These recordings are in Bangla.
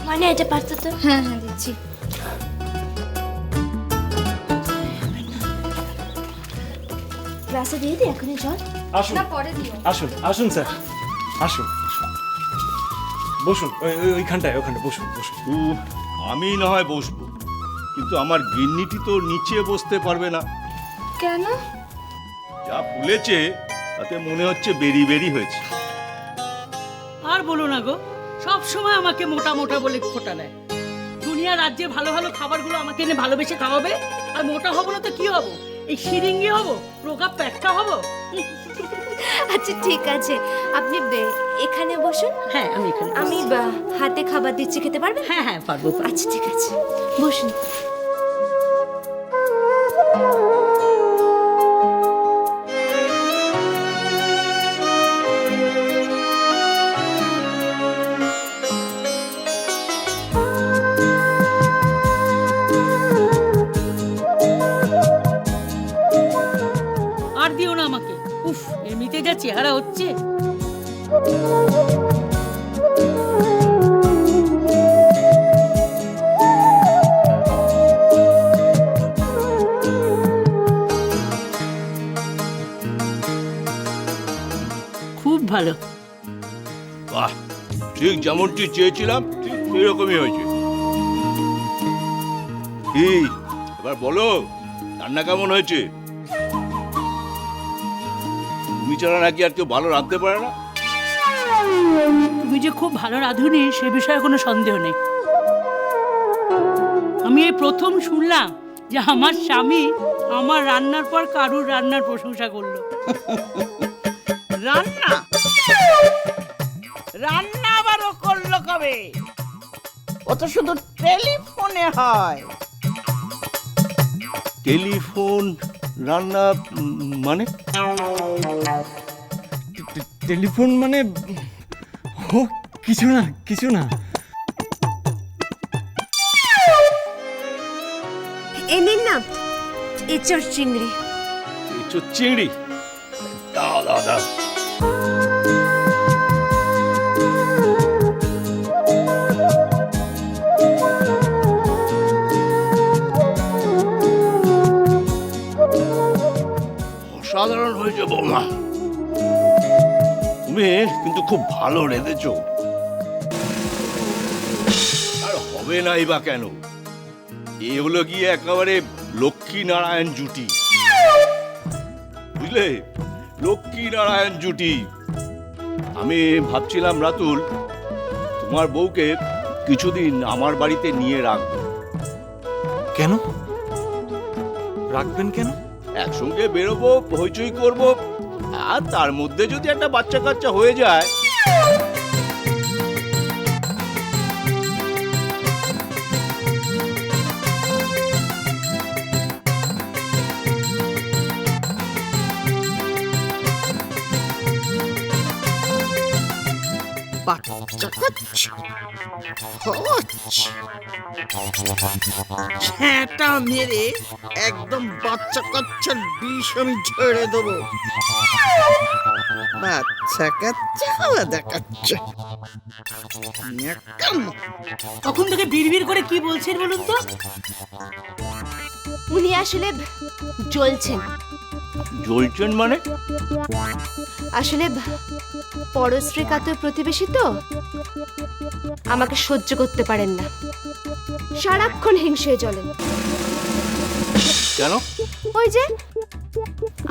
মানে এটা পারতো তো। হ্যাঁ হ্যাঁ দিচ্ছি। গ্লাসে দিয়ে দিই এখনই জল। আসুন না পরে দিও। আসুন আসুন স্যার, আসুন বসুন, ওইখানটায় বসুন বসুন। আমি না হয় বসবো, কিন্তু আমার গিন্নিটি তো নিচে বসতে পারবে না। কেন? যা ফুলেছে তাতে মনে হচ্ছে বেরি বেরি হয়েছে। আর বলো না গো, সব সময় আমাকে মোটা মোটা বলে খোটা দেয়। দুনিয়া রাজ্যে ভালো ভালো খাবারগুলো আমাকে এনে ভালোবেসে খাওয়াবে, আর মোটা হবো না তো কি হবো? এই শিরিঙ্গি হবো, রোগা পেটটা হবো। আচ্ছা ঠিক আছে, আপনি এখানে বসুন। হ্যাঁ আমি এখানে আমি হাতে খাবার দিচ্ছি, খেতে পারবেন? হ্যাঁ হ্যাঁ পারবো। আচ্ছা ঠিক আছে, বসুন। আর দিও না আমাকে, উফ এমনিতে যা চেহারা হচ্ছে। খুব ভালো। বাহ, ঠিক যেমনটি চেয়েছিলাম ঠিক সেরকমই হয়েছে। কি এবার বলো, রান্না কেমন হয়েছে? তুমি ছাড়া নাকি আর কেউ ভালো রাঁধতে পারে না? তুমি যে খুব ভালো রাঁধুনি সে বিষয়ে কোনো সন্দেহ নেই। আমি এই প্রথম শুনলাম যে আমার স্বামী আমার রান্নার পর কারুর রান্নার প্রশংসা করলো। রান্না রান্না আবার ও করলো কবে? ও তো শুধু টেলিফোনে হয়। টেলিফোন রান্না মানে? টেলিফোন মানে ও কিছু না কিছু না। এই নিন না এঁচড় চিংড়ি। এঁচোড় চিংড়ি? দাও দাও দাও। অসাধারণ হয়েছে বৌমা, তুমি কিন্তু খুব ভালো রেঁধেছো। আর হবে নাই বা কেন, এ হলো গিয়ে একেবারে লক্ষ্মী নারায়ণ জুটি, বুঝলে? লক্ষ্মী নারায়ণ জুটি। আমি ভাবছিলাম রাতুল, তোমার বউকে কিছুদিন আমার বাড়িতে নিয়ে রাখবো। কেন রাখবেন কেন? একসঙ্গে বেরোবো, হইচই করবো, আর তার মধ্যে যদি একটা বাচ্চা কাচ্চা হয়ে যায়। বাচ্চা কাচ্চা ছ্যাঁটা মেরে একদম বাচ্চা কাচ্চার বিষ আমি ঝেড়ে দেবো। বাচ্চা কাচ্চা আলাদা কাচ্চা। তখন থেকে বিড়বিড় করে কি বলছেন বলুন তো? উনি আসলে জ্বলছেন। জ্বলছেন মানে? আসলে পরশ্রী কাতর প্রতিবেশী তো, আমাকে সহ্য করতে পারেন না, সারাক্ষণ হিংসে জ্বলেন। কেন? ওই যে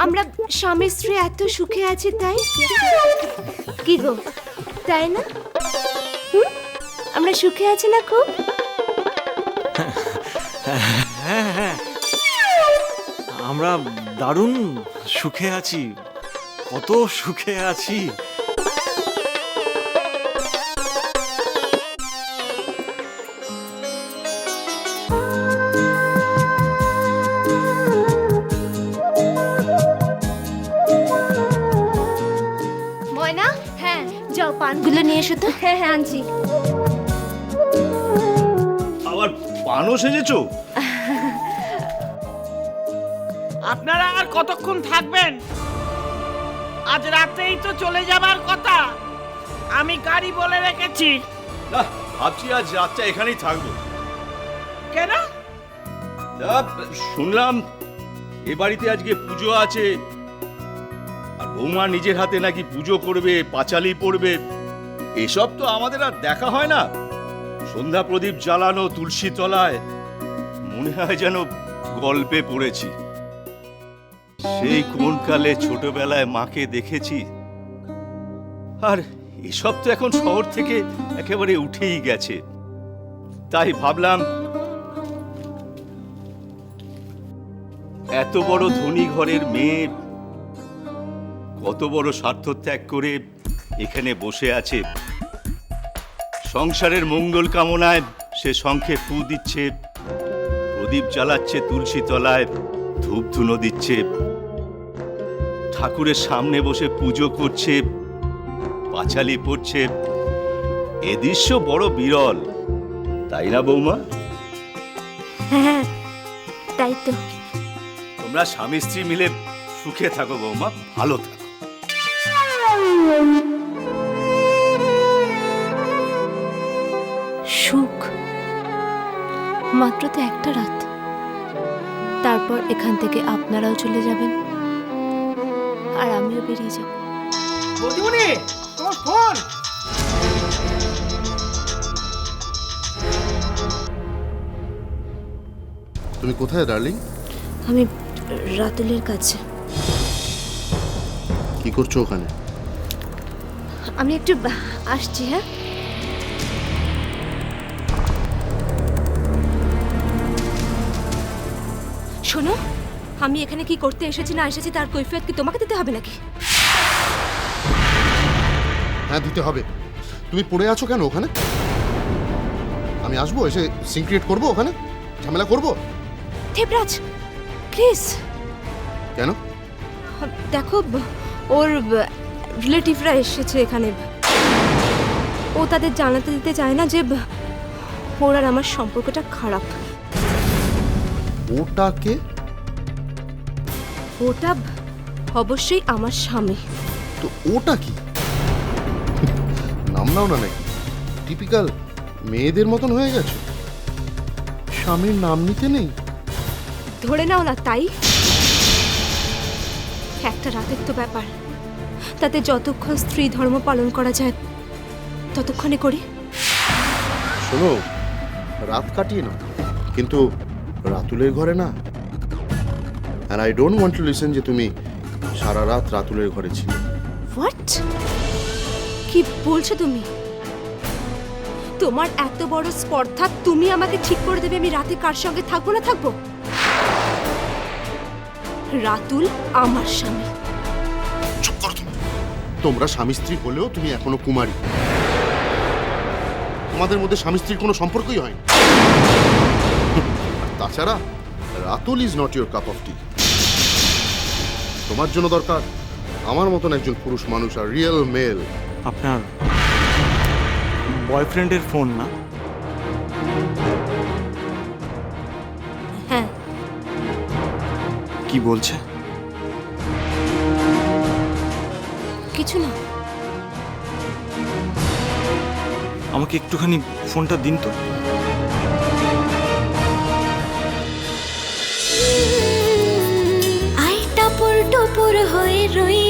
আমরা স্বামী স্ত্রী এত সুখে আছি তাই। কি গো, তাই না? হুম? আমরা সুখে আছি না খুব? হ্যাঁ হ্যাঁ, আমরা দারুণ সুখে আছি, কত সুখে আছি। ময়না, হ্যাঁ যাও পানগুলো নিয়ে এসো তো। হ্যাঁ হ্যাঁ আনছি। আবার পানও সেজেছো? আপনারা আর কতক্ষণ থাকবেন? আজ রাতেই তো চলে যাবার কথা। আমি গাড়ি বলে রেখেছি। না, ভাবছি আজ রাতটা এখানেই থাকবো। কেন? শুনলাম এ বাড়িতে আজকে পুজো আছে, আর বৌমা নিজের হাতে নাকি পুজো করবে, পাঁচালি পড়বে। এসব তো আমাদের আর দেখা হয় না। সন্ধ্যা প্রদীপ জ্বালানো তুলসী তলায়, মনে হয় যেন গল্পে পড়েছি। সেই কোন কালে ছোটবেলায় মাকে দেখেছি, আর এসব তো এখন শহর থেকে একেবারে উঠেই গেছে। তাই ভাবলাম এত বড় ধনী ঘরের মেয়ে কত বড় স্বার্থ ত্যাগ করে এখানে বসে আছে। সংসারের মঙ্গল কামনায় সে শঙ্খে ফু দিচ্ছে, প্রদীপ জ্বালাচ্ছে তুলসী তলায়, ধূপ ধুনো দিচ্ছে, ঠাকুরের সামনে বসে পুজো করছে, পাঁচালি পড়ছে। এ দৃশ্য বড় বিরল, তাই না বৌমা? হ্যাঁ, তাই তো। তোমরা স্বামী স্ত্রী মিলে সুখে থাকো বৌমা, ভালো থাকো। সুখ মাত্র তো একটা রাত, তারপর এখান থেকে আপনারাও চলে যাবেন আর আমিও বেরিয়ে যাব। বৌদিমণি, তোমার ফোন। তুমি কোথায় ডার্লিং? আমি রাতুলের কাছে। কি করছো ওখানে? আমি একটু আসছি। হ্যাঁ, শোনো, আমি এখানে কি করতে এসেছি না এসেছি তার কৈফিয়ত কি তোমাকে দিতে হবে নাকি? হ্যাঁ, দিতে হবে। তুমি পড়ে আছো কেন ওখানে? আমি আসবো, এসে সিন ক্রিয়েট করবো, ওখানে ঝামেলা করবো? দেবরাজ, প্লিজ। কেন? দেখো, ওর রিলেটিভরা এসেছে এখানে। ও তাদের জানাতে দিতে চায় না যে ওর আর আমার সম্পর্কটা খারাপ। ওটাকে? ওটা অবশ্যই আমার স্বামী। তো ওটা কি? নাম নাও না নাকি? টিপিক্যাল মেয়েদের মতন হয়ে গেছো, স্বামীর নাম নিতে নেই। ধরে নাও না, তাই একটা রাতের তো ব্যাপার, তাতে যতক্ষণ স্ত্রী ধর্ম পালন করা যায় ততক্ষণে করি। শোনো, রাত কাটিয়ে নাও, কিন্তু রাতুলের ঘরে না। আর I don't want to listen যে তুমি সারা রাত রাতুলের ঘরে ছিলে। হোয়াট? কি বলছো তুমি? তোমার এত বড় স্পর্ধা, তুমি আমাকে ঠিক করে দেবে আমি রাতে কার সঙ্গে থাকবো না থাকবো? রাতুল আমার স্বামী। চুপ করো তুমি। তোমরা স্বামী স্ত্রী হলেও তুমি এখনো কুমারী। তোমাদের মধ্যে স্বামী স্ত্রীর কোনো সম্পর্কই হয়নি। তাছাড়া Ratul is not your cup of tea. তোমার জন্য দরকার আমার মতন একজন পুরুষ মানুষ, আর রিয়েল মেল। আপনার বয়ফ্রেন্ডের ফোন না? হ্যাঁ, কি বলছে? কিছু না। আমাকে একটুখানি ফোনটা দিন তো। আই টাপুর টুপুর হয়ে রই